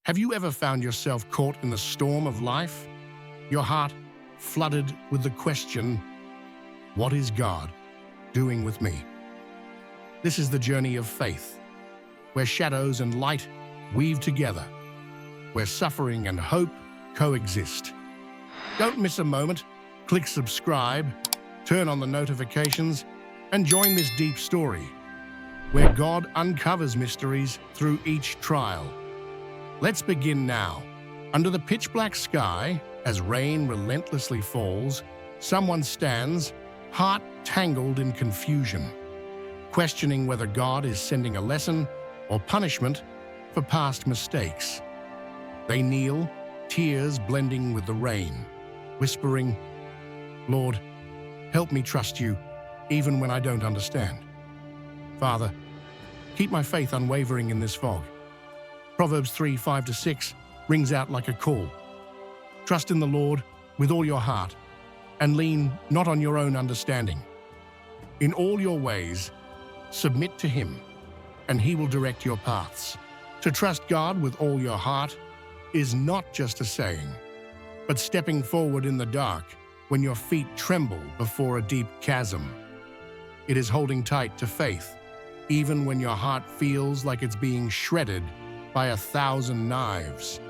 Have you ever found yourself caught in the storm of life? Your heart flooded with the question, what is God doing with me? This is the journey of faith, where shadows and light weave together, where suffering and hope coexist. Don't miss a moment. Click subscribe, turn on the notifications, and join this deep story, where God uncovers mysteries through each trial. Let's begin now. Under the pitch-black sky, as rain relentlessly falls, someone stands, heart tangled in confusion, questioning whether God is sending a lesson or punishment for past mistakes. They kneel, tears blending with the rain, whispering, "Lord, help me trust you, even when I don't understand. Father, keep my faith unwavering in this fog." Proverbs 3:5-6 rings out like a call. Trust in the Lord with all your heart, and lean not on your own understanding. In all your ways, submit to Him, and He will direct your paths. To trust God with all your heart is not just a saying, but stepping forward in the dark when your feet tremble before a deep chasm. It is holding tight to faith, even when your heart feels like it's being shredded by 1,000 knives.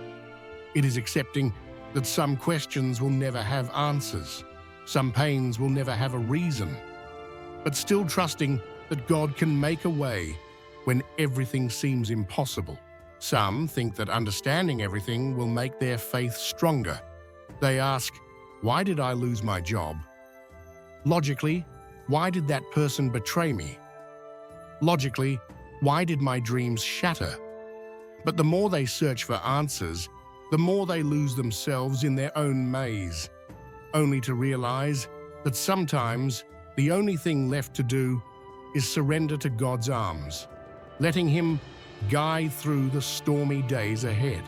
It is accepting that some questions will never have answers, some pains will never have a reason, but still trusting that God can make a way when everything seems impossible. Some think that understanding everything will make their faith stronger. They ask, why did I lose my job? Logically, why did that person betray me? Logically, why did my dreams shatter? But the more they search for answers, the more they lose themselves in their own maze, only to realize that sometimes the only thing left to do is surrender to God's arms, letting Him guide through the stormy days ahead.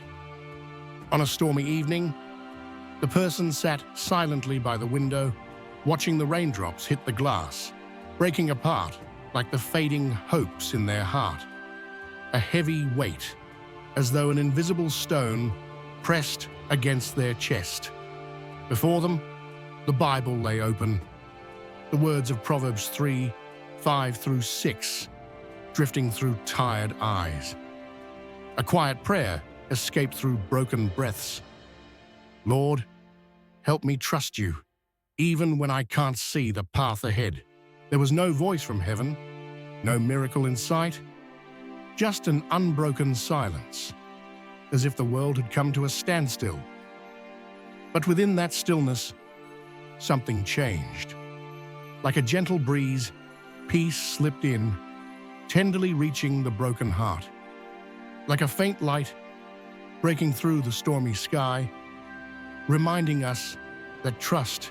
On a stormy evening, the person sat silently by the window, watching the raindrops hit the glass, breaking apart like the fading hopes in their heart. A heavy weight, as though an invisible stone pressed against their chest. Before them, the Bible lay open, the words of Proverbs 3:5-6 drifting through tired eyes. A quiet prayer escaped through broken breaths. Lord, help me trust you, even when I can't see the path ahead. There was no voice from heaven, no miracle in sight, just an unbroken silence, as if the world had come to a standstill. But within that stillness, something changed. Like a gentle breeze, peace slipped in, tenderly reaching the broken heart. Like a faint light breaking through the stormy sky, reminding us that trust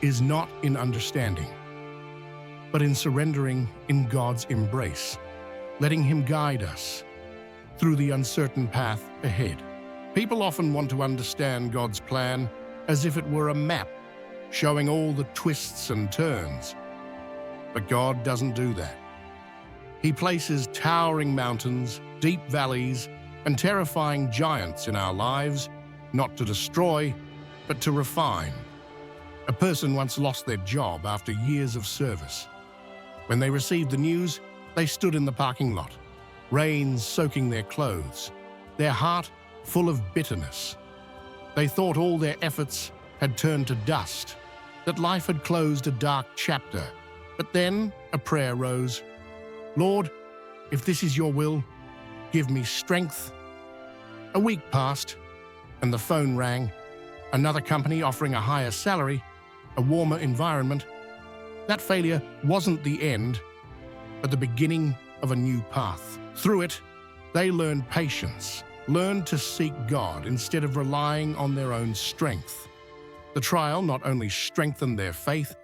is not in understanding, but in surrendering in God's embrace, letting Him guide us through the uncertain path ahead. People often want to understand God's plan as if it were a map, showing all the twists and turns. But God doesn't do that. He places towering mountains, deep valleys, and terrifying giants in our lives, not to destroy, but to refine. A person once lost their job after years of service. When they received the news, they stood in the parking lot, rain soaking their clothes, their heart full of bitterness. They thought all their efforts had turned to dust, that life had closed a dark chapter. But then a prayer rose. Lord, if this is your will, give me strength. A week passed, and the phone rang. Another company offering a higher salary, a warmer environment. That failure wasn't the end, but the beginning of a new path. Through it, they learned patience, learned to seek God instead of relying on their own strength. The trial not only strengthened their faith,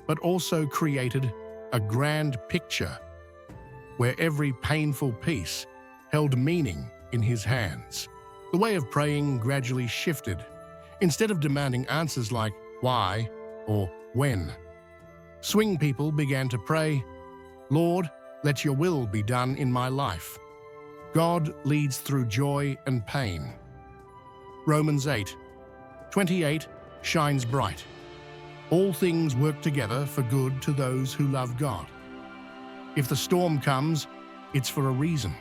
but also created a grand picture where every painful piece held meaning in His hands. The way of praying gradually shifted. Instead of demanding answers like why or when, swing people began to pray, Lord, let your will be done in my life. God leads through joy and pain. Romans 8:28 shines bright. All things work together for good to those who love God. If the storm comes, it's for a reason.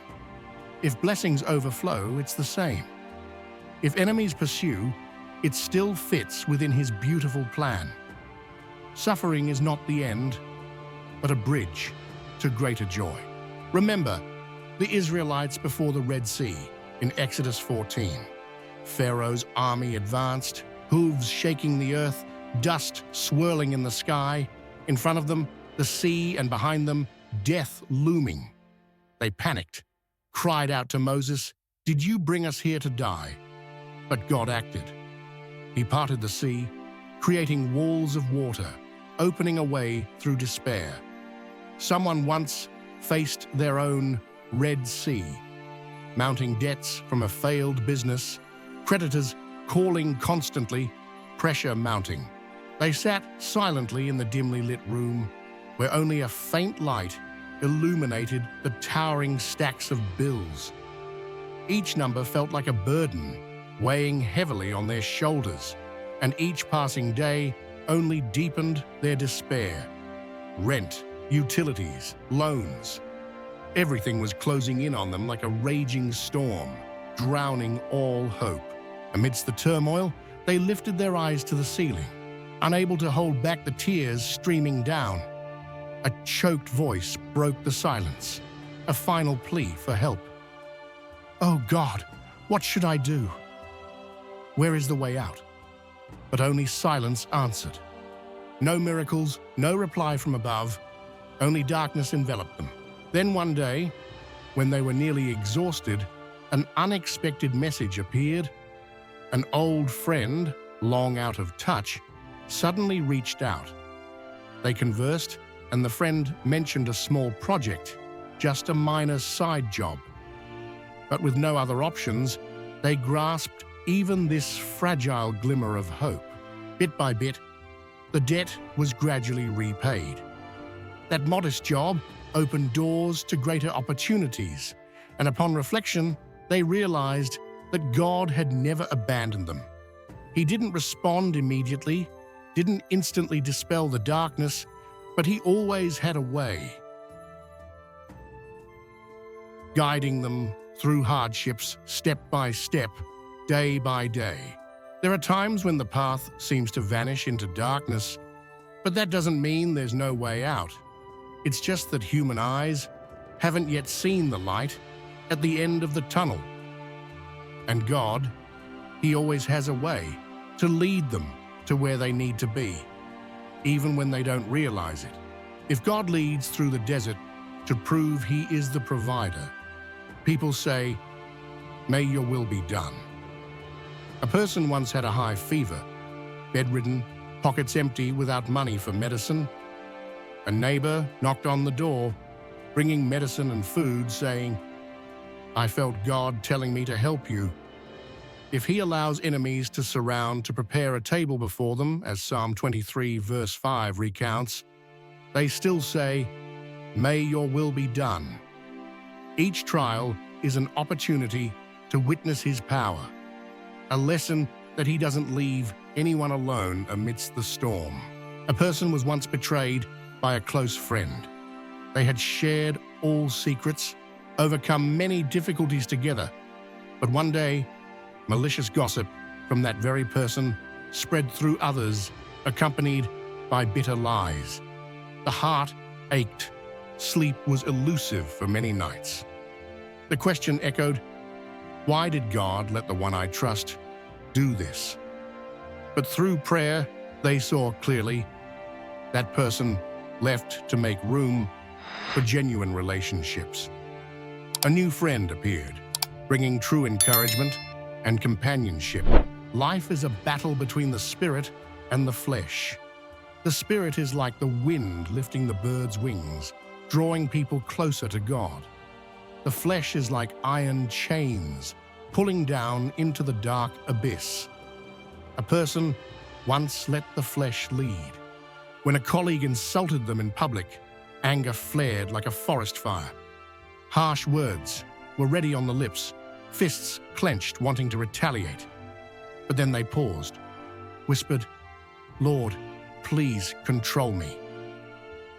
If blessings overflow, it's the same. If enemies pursue, it still fits within His beautiful plan. Suffering is not the end, but a bridge to greater joy. Remember the Israelites before the Red Sea in Exodus 14. Pharaoh's army advanced, hooves shaking the earth, dust swirling in the sky. In front of them, the sea, and behind them, death looming. They panicked, cried out to Moses, "Did you bring us here to die?" But God acted. He parted the sea, creating walls of water, opening a way through despair. Someone once faced their own Red Sea, mounting debts from a failed business, creditors calling constantly, pressure mounting. They sat silently in the dimly lit room, where only a faint light illuminated the towering stacks of bills. Each number felt like a burden, weighing heavily on their shoulders, and each passing day only deepened their despair. Rent, utilities, loans. Everything was closing in on them like a raging storm, drowning all hope. Amidst the turmoil, they lifted their eyes to the ceiling, unable to hold back the tears streaming down. A choked voice broke the silence, a final plea for help. "Oh God, what should I do? Where is the way out?" But only silence answered. No miracles, no reply from above, only darkness enveloped them. Then one day, when they were nearly exhausted, an unexpected message appeared. An old friend, long out of touch, suddenly reached out. They conversed, and the friend mentioned a small project, just a minor side job. But with no other options, they grasped even this fragile glimmer of hope. Bit by bit, the debt was gradually repaid. That modest job opened doors to greater opportunities, and upon reflection, they realized that God had never abandoned them. He didn't respond immediately, didn't instantly dispel the darkness, but He always had a way, guiding them through hardships step by step, day by day. There are times when the path seems to vanish into darkness, but that doesn't mean there's no way out. It's just that human eyes haven't yet seen the light at the end of the tunnel. And God, He always has a way to lead them to where they need to be, even when they don't realize it. If God leads through the desert to prove He is the provider, people say, "May your will be done." A person once had a high fever, bedridden, pockets empty without money for medicine. A neighbor knocked on the door, bringing medicine and food, saying, "I felt God telling me to help you." If He allows enemies to surround to prepare a table before them, as Psalm 23 verse 5 recounts, they still say, "May your will be done." Each trial is an opportunity to witness His power, a lesson that He doesn't leave anyone alone amidst the storm. A person was once betrayed by a close friend. They had shared all secrets, overcome many difficulties together, but one day, malicious gossip from that very person spread through others, accompanied by bitter lies. The heart ached. Sleep was elusive for many nights. The question echoed, why did God let the one I trust do this? But through prayer, they saw clearly that person left to make room for genuine relationships. A new friend appeared, bringing true encouragement and companionship. Life is a battle between the spirit and the flesh. The spirit is like the wind lifting the bird's wings, drawing people closer to God. The flesh is like iron chains, pulling down into the dark abyss. A person once let the flesh lead. When a colleague insulted them in public, anger flared like a forest fire. Harsh words, were ready on the lips, fists clenched, wanting to retaliate. But then they paused, whispered, "Lord, please control me."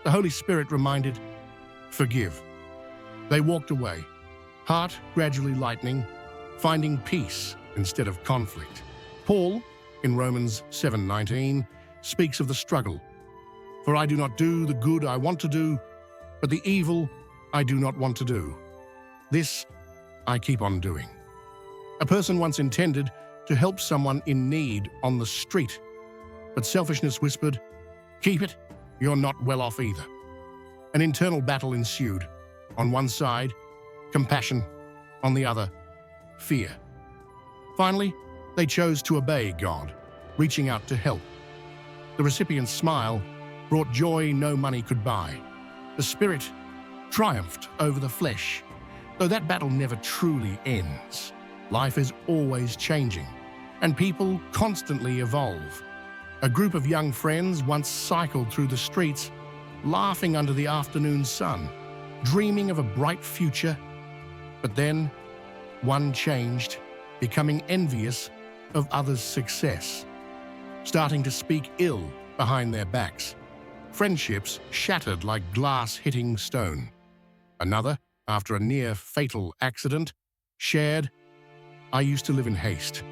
The Holy Spirit reminded, "Forgive." They walked away, heart gradually lightening, finding peace instead of conflict. Paul, in Romans 7:19, speaks of the struggle. "For I do not do the good I want to do, but the evil I do not want to do. This I keep on doing." A person once intended to help someone in need on the street, but selfishness whispered, "Keep it, you're not well off either." An internal battle ensued. On one side, compassion; on the other, fear. Finally, they chose to obey God, reaching out to help. The recipient's smile brought joy no money could buy. The spirit triumphed over the flesh. Though that battle never truly ends, life is always changing, and people constantly evolve. A group of young friends once cycled through the streets, laughing under the afternoon sun, dreaming of a bright future. But then, one changed, becoming envious of others' success, starting to speak ill behind their backs. Friendships shattered like glass hitting stone. Another, after a near-fatal accident, shared, "I used to live in haste.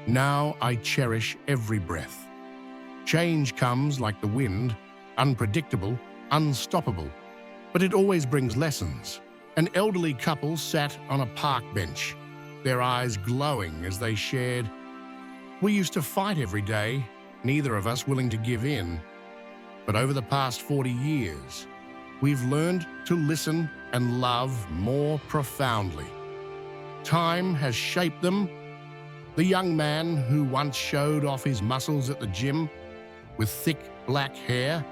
Now I cherish every breath." Change comes like the wind, unpredictable, unstoppable, but it always brings lessons. An elderly couple sat on a park bench, their eyes glowing as they shared, "We used to fight every day, neither of us willing to give in. But over the past 40 years, we've learned to listen and love more profoundly. Time has shaped them." The young man who once showed off his muscles at the gym with thick black hair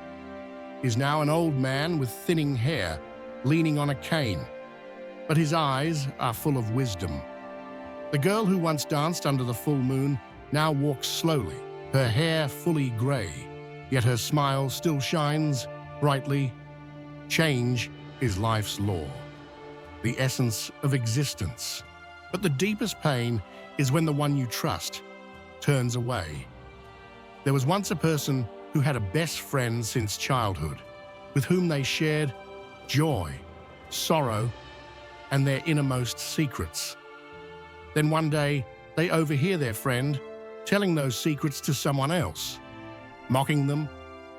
is now an old man with thinning hair, leaning on a cane. But his eyes are full of wisdom. The girl who once danced under the full moon now walks slowly, her hair fully grey, yet her smile still shines brightly. Change is life's law, the essence of existence. But the deepest pain is when the one you trust turns away. There was once a person who had a best friend since childhood, with whom they shared joy, sorrow, and their innermost secrets. Then one day, they overhear their friend telling those secrets to someone else, mocking them.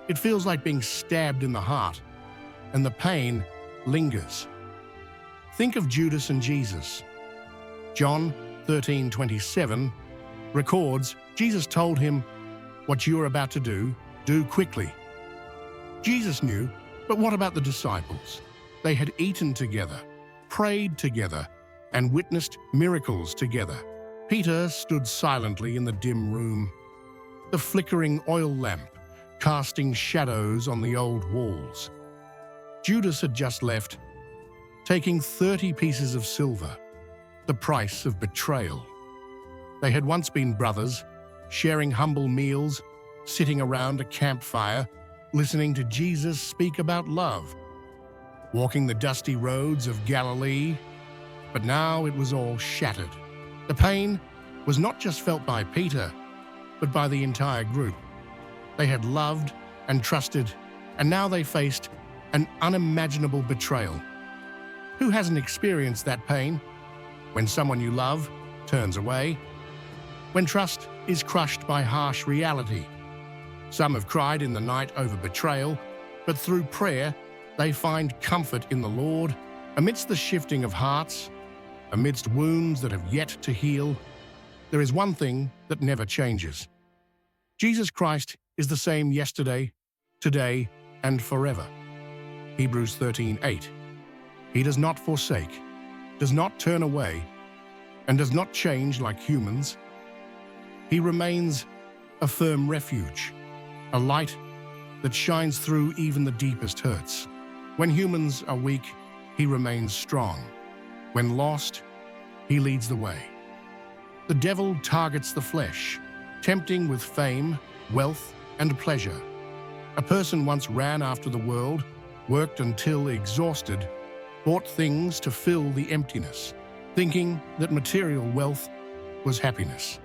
It feels like being stabbed in the heart, and the pain lingers. Think of Judas and Jesus. John 13:27 records Jesus told him, "What you are about to do quickly." Jesus knew, but what about the disciples? They had eaten together, prayed together, and witnessed miracles together. Peter stood silently in the dim room, the flickering oil lamp casting shadows on the old walls. Judas had just left, taking 30 pieces of silver, the price of betrayal. They had once been brothers, sharing humble meals, sitting around a campfire, listening to Jesus speak about love, walking the dusty roads of Galilee. But now it was all shattered. The pain was not just felt by Peter, but by the entire group. They had loved and trusted, and now they faced an unimaginable betrayal. Who hasn't experienced that pain? When someone you love turns away, when trust is crushed by harsh reality. Some have cried in the night over betrayal, but through prayer, they find comfort in the Lord. Amidst the shifting of hearts, amidst wounds that have yet to heal, there is one thing that never changes. Jesus Christ is the same yesterday, today, and forever. Hebrews 13:8. He does not forsake, does not turn away, and does not change like humans. He remains a firm refuge, a light that shines through even the deepest hurts. When humans are weak, he remains strong. When lost, he leads the way. The devil targets the flesh, tempting with fame, wealth, and pleasure. A person once ran after the world, worked until exhausted, bought things to fill the emptiness. thinking that material wealth was happiness.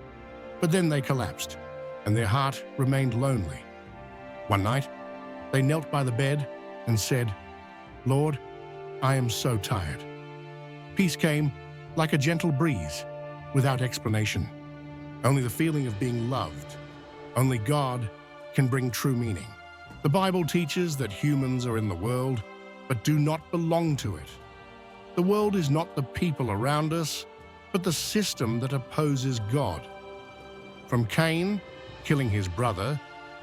But then they collapsed, and their heart remained lonely. One night, they knelt by the bed and said, "Lord, I am so tired." Peace came like a gentle breeze, without explanation. Only the feeling of being loved. Only God can bring true meaning. The Bible teaches that humans are in the world, but do not belong to it. The world is not the people around us, but the system that opposes God. From Cain killing his brother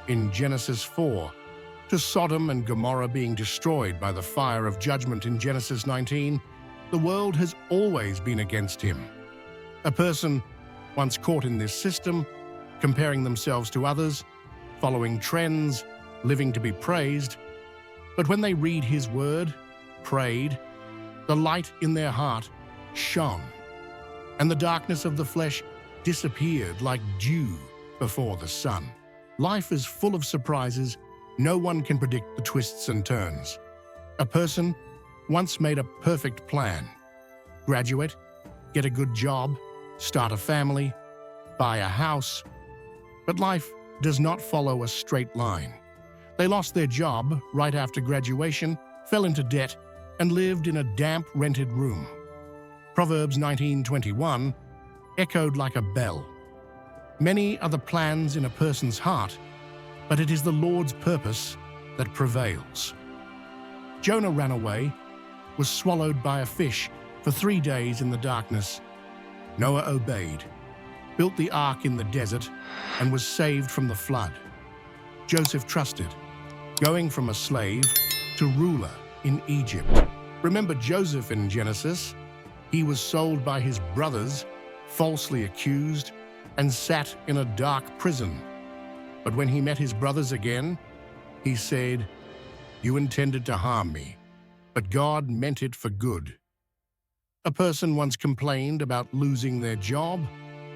in Genesis 4, to Sodom and Gomorrah being destroyed by the fire of judgment in Genesis 19, the world has always been against him. A person once caught in this system, comparing themselves to others, following trends, living to be praised. But when they read his word, prayed, the light in their heart shone, and the darkness of the flesh disappeared like dew before the sun. Life is full of surprises. No one can predict the twists and turns. A person once made a perfect plan: graduate, get a good job, start a family, buy a house. But life does not follow a straight line. They lost their job right after graduation, fell into debt, and lived in a damp, rented room. Proverbs 19:21 echoed like a bell. Many are the plans in a person's heart, but it is the Lord's purpose that prevails. Jonah ran away, was swallowed by a fish for 3 days in the darkness. Noah obeyed, built the ark in the desert, and was saved from the flood. Joseph trusted, going from a slave to ruler in Egypt. Remember Joseph in Genesis? He was sold by his brothers, falsely accused, and sat in a dark prison. But when he met his brothers again, he said, "You intended to harm me, but God meant it for good." A person once complained about losing their job,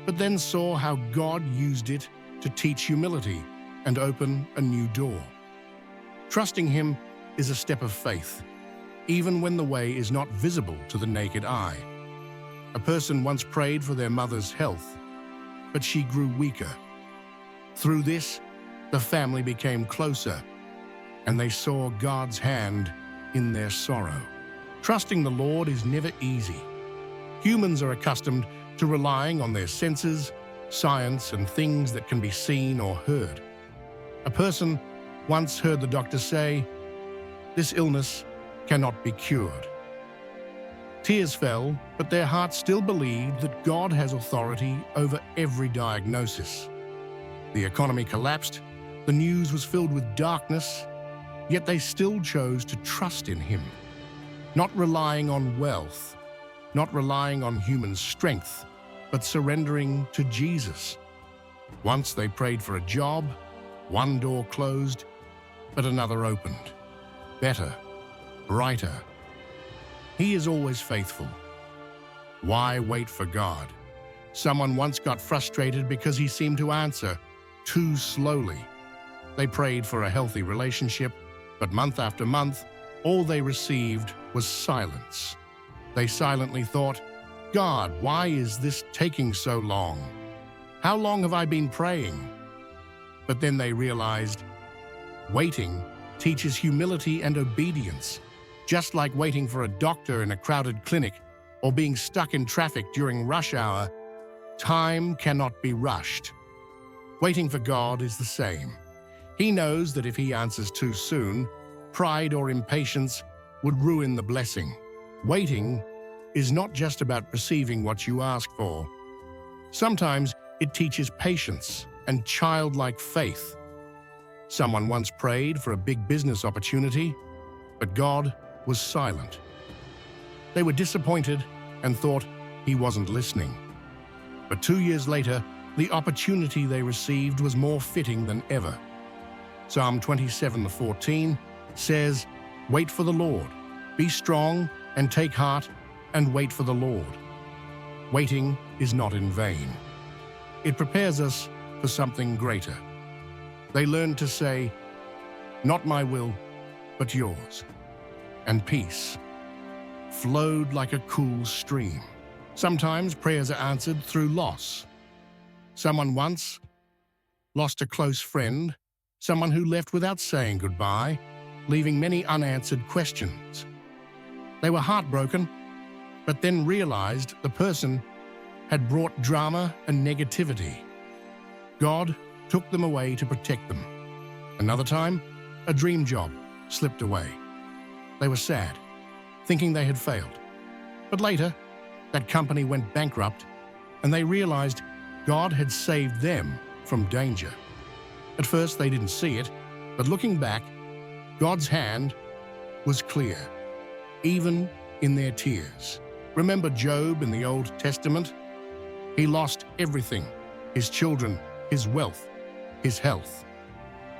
but then saw how God used it to teach humility and open a new door. Trusting Him is a step of faith, even when the way is not visible to the naked eye. A person once prayed for their mother's health, but she grew weaker. Through this, the family became closer, and they saw God's hand in their sorrow. Trusting the Lord is never easy. Humans are accustomed to relying on their senses, science, and things that can be seen or heard. A person once heard the doctor say, "This illness cannot be cured." Tears fell, but their hearts still believed that God has authority over every diagnosis. The economy collapsed, the news was filled with darkness, yet they still chose to trust in Him, not relying on wealth, not relying on human strength, but surrendering to Jesus. Once they prayed for a job, one door closed, but another opened. Better, brighter. He is always faithful. Why wait for God? Someone once got frustrated because He seemed to answer too slowly. They prayed for a healthy relationship, but month after month, all they received was silence. They silently thought, "God, why is this taking so long? How long have I been praying?" But then they realized, waiting teaches humility and obedience. Just like waiting for a doctor in a crowded clinic or being stuck in traffic during rush hour, time cannot be rushed. Waiting for God is the same. He knows that if He answers too soon, pride or impatience would ruin the blessing. Waiting is not just about receiving what you ask for. Sometimes it teaches patience and childlike faith. Someone once prayed for a big business opportunity, but God was silent. They were disappointed and thought He wasn't listening. But 2 years later, the opportunity they received was more fitting than ever. Psalm 27:14 says, "Wait for the Lord, be strong and take heart and wait for the Lord." Waiting is not in vain. It prepares us for something greater. They learned to say, "Not my will, but yours." And peace flowed like a cool stream. Sometimes prayers are answered through loss. Someone once lost a close friend, someone who left without saying goodbye, leaving many unanswered questions. They were heartbroken, but then realized the person had brought drama and negativity. God took them away to protect them. Another time, a dream job slipped away. They were sad, thinking they had failed. But later, that company went bankrupt, and they realized God had saved them from danger. At first, they didn't see it, but looking back, God's hand was clear, even in their tears. Remember Job in the Old Testament? He lost everything: his children, his wealth, his health.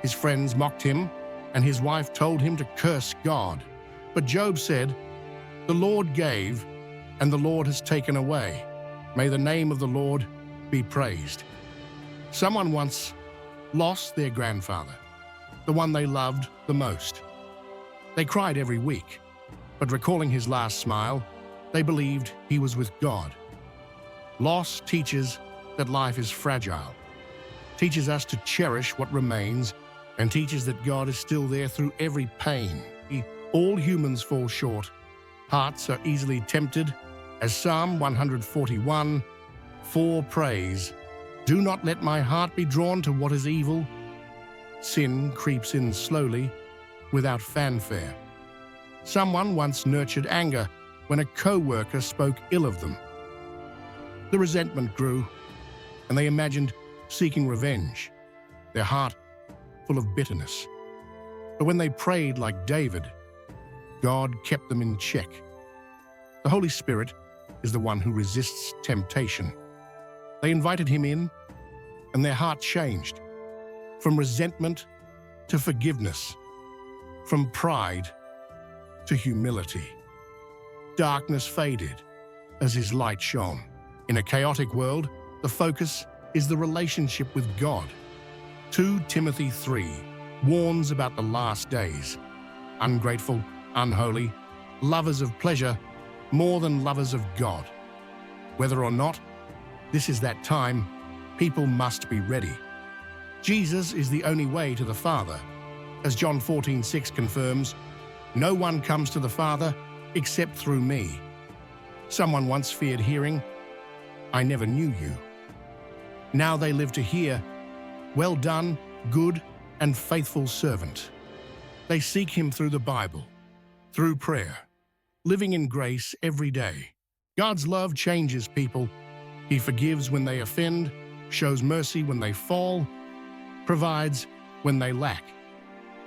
His friends mocked him, and his wife told him to curse God. But Job said, "The Lord gave, and the Lord has taken away. May the name of the Lord be praised." Someone once lost their grandfather, the one they loved the most. They cried every week, but recalling his last smile, they believed he was with God. Loss teaches that life is fragile, teaches us to cherish what remains, and teaches that God is still there through every pain. All humans fall short. Hearts are easily tempted. As Psalm 141:4 prays, "Do not let my heart be drawn to what is evil." Sin creeps in slowly, without fanfare. Someone once nurtured anger when a co-worker spoke ill of them. The resentment grew, and they imagined seeking revenge, their heart full of bitterness. But when they prayed like David, God kept them in check. The Holy Spirit is the one who resists temptation. They invited him in, and their heart changed, from resentment to forgiveness, from pride to humility. Darkness faded as his light shone. In a chaotic world, the focus is the relationship with God. 2 Timothy 3 warns about the last days: ungrateful, unholy, lovers of pleasure more than lovers of God. Whether or not this is that time, people must be ready. Jesus is the only way to the Father. As John 14:6 confirms, "No one comes to the Father except through me." Someone once feared hearing, "I never knew you." Now they live to hear, "Well done, good and faithful servant." They seek him through the Bible, through prayer, living in grace every day. God's love changes people. He forgives when they offend, shows mercy when they fall, provides when they lack.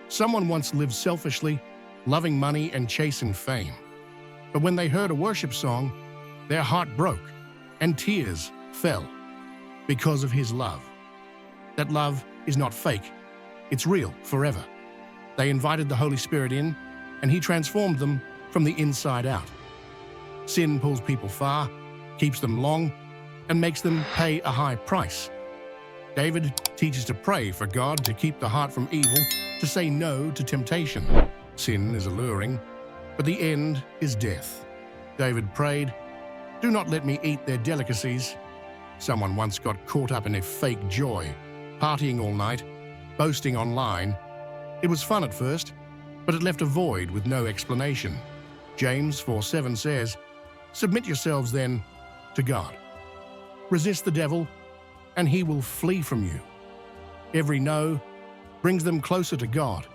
Someone once lived selfishly, loving money and chasing fame. But when they heard a worship song, their heart broke and tears fell because of his love. That love is not fake. It's real forever. They invited the Holy Spirit in, and he transformed them from the inside out. Sin pulls people far, keeps them long, and makes them pay a high price. David teaches to pray for God to keep the heart from evil, to say no to temptation. Sin is alluring, but the end is death. David prayed, "Do not let me eat their delicacies." Someone once got caught up in a fake joy, partying all night, boasting online. It was fun at first, but it left a void with no explanation. James 4:7 says, "Submit yourselves then to God. Resist the devil, and he will flee from you." Every no brings them closer to God.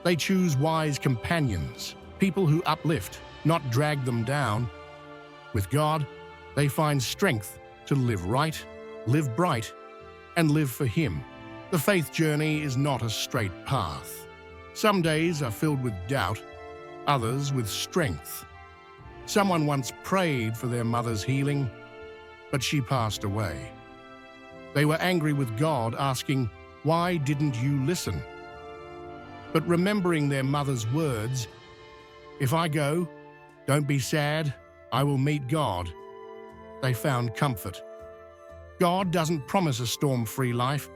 They choose wise companions, people who uplift, not drag them down. With God, they find strength to live right, live bright, and live for him. The faith journey is not a straight path. Some days are filled with doubt, others with strength. Someone once prayed for their mother's healing, but she passed away. They were angry with God, asking, "Why didn't you listen?" But remembering their mother's words, "If I go, don't be sad, I will meet God," they found comfort. God doesn't promise a storm-free life,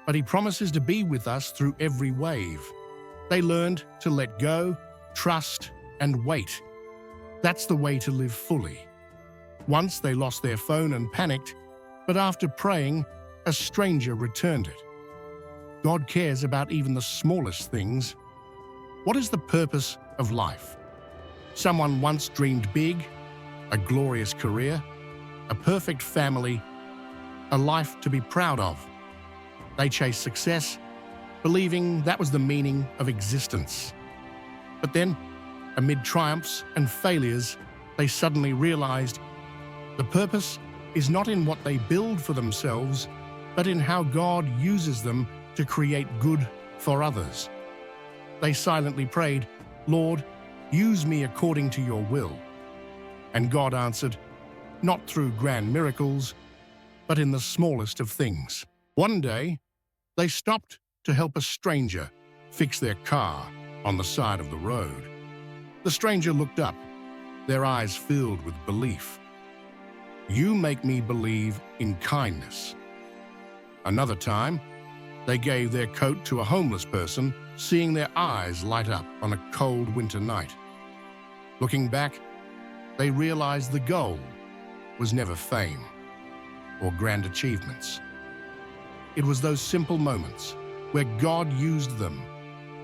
but he promises to be with us through every wave. They learned to let go, trust, and wait. That's the way to live fully. Once they lost their phone and panicked, but after praying, a stranger returned it. God cares about even the smallest things. What is the purpose of life? Someone once dreamed big, a glorious career, a perfect family, a life to be proud of. They chased success, believing that was the meaning of existence. But then, amid triumphs and failures, they suddenly realized the purpose is not in what they build for themselves, but in how God uses them to create good for others. They silently prayed, "Lord, use me according to your will." And God answered, not through grand miracles, but in the smallest of things. One day, they stopped to help a stranger fix their car on the side of the road. The stranger looked up, their eyes filled with belief. "You make me believe in kindness." Another time, they gave their coat to a homeless person, seeing their eyes light up on a cold winter night. Looking back, they realized the goal was never fame or grand achievements. It was those simple moments where God used them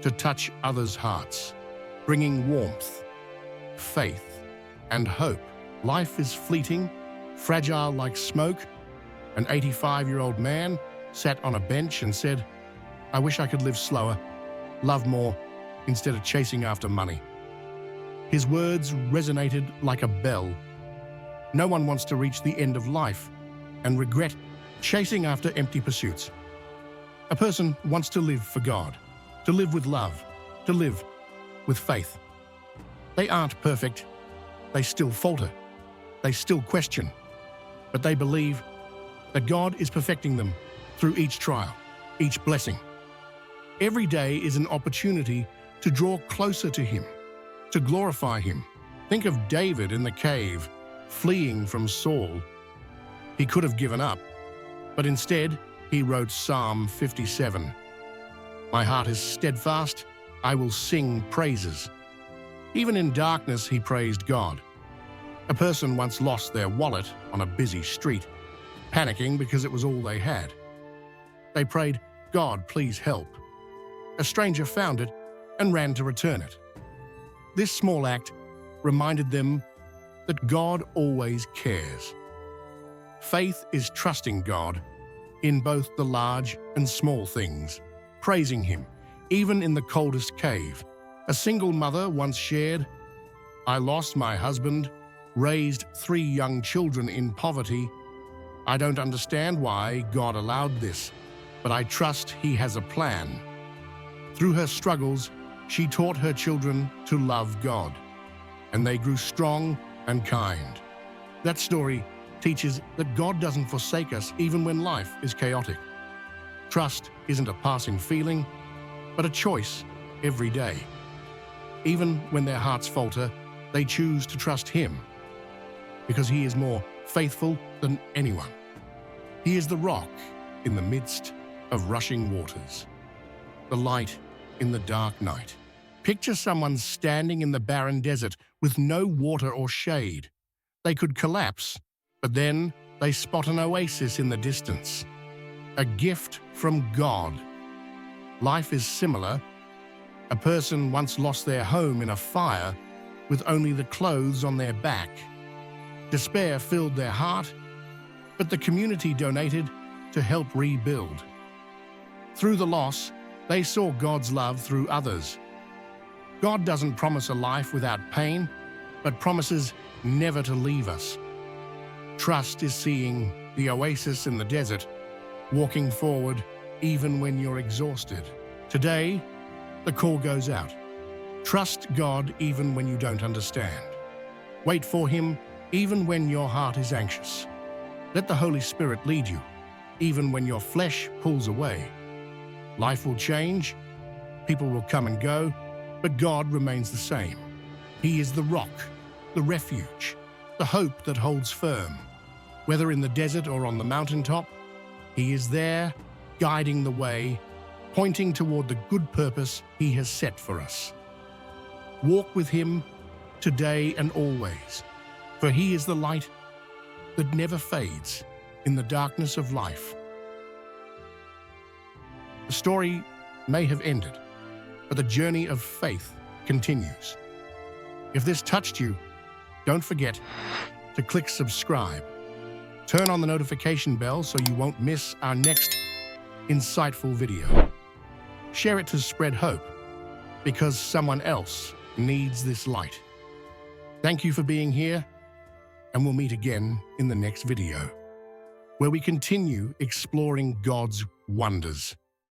to touch others' hearts, bringing warmth, faith, and hope. Life is fleeting, fragile like smoke. An 85-year-old man sat on a bench and said, "I wish I could live slower, love more, instead of chasing after money." His words resonated like a bell. No one wants to reach the end of life and regret chasing after empty pursuits. A person wants to live for God, to live with love, to live with faith. They aren't perfect. They still falter. They still question. But they believe that God is perfecting them through each trial, each blessing. Every day is an opportunity to draw closer to Him, to glorify Him. Think of David in the cave, fleeing from Saul. He could have given up, but instead he wrote Psalm 57. "My heart is steadfast, I will sing praises." Even in darkness he praised God. A person once lost their wallet on a busy street, panicking because it was all they had. They prayed, "God, please help." A stranger found it and ran to return it. This small act reminded them that God always cares. Faith is trusting God in both the large and small things, praising Him, even in the coldest cave. A single mother once shared, "I lost my husband, raised 3 young children in poverty. I don't understand why God allowed this, but I trust He has a plan." Through her struggles, she taught her children to love God, and they grew strong and kind. That story teaches that God doesn't forsake us even when life is chaotic. Trust isn't a passing feeling, but a choice every day. Even when their hearts falter, they choose to trust Him, because He is more faithful than anyone. He is the rock in the midst of rushing waters, the light in the dark night. Picture someone standing in the barren desert with no water or shade. They could collapse, but then they spot an oasis in the distance, a gift from God. Life is similar. A person once lost their home in a fire with only the clothes on their back. Despair filled their heart, but the community donated to help rebuild. Through the loss, they saw God's love through others. God doesn't promise a life without pain, but promises never to leave us. Trust is seeing the oasis in the desert, walking forward even when you're exhausted. Today, the call goes out. Trust God even when you don't understand. Wait for Him even when your heart is anxious. Let the Holy Spirit lead you, even when your flesh pulls away. Life will change, people will come and go, but God remains the same. He is the rock, the refuge, the hope that holds firm. Whether in the desert or on the mountaintop, He is there, guiding the way, pointing toward the good purpose He has set for us. Walk with Him today and always, for He is the light that never fades in the darkness of life. The story may have ended, but the journey of faith continues. If this touched you, don't forget to click subscribe. Turn on the notification bell so you won't miss our next insightful video. Share it to spread hope, because someone else needs this light. Thank you for being here, and we'll meet again in the next video, where we continue exploring God's wonders.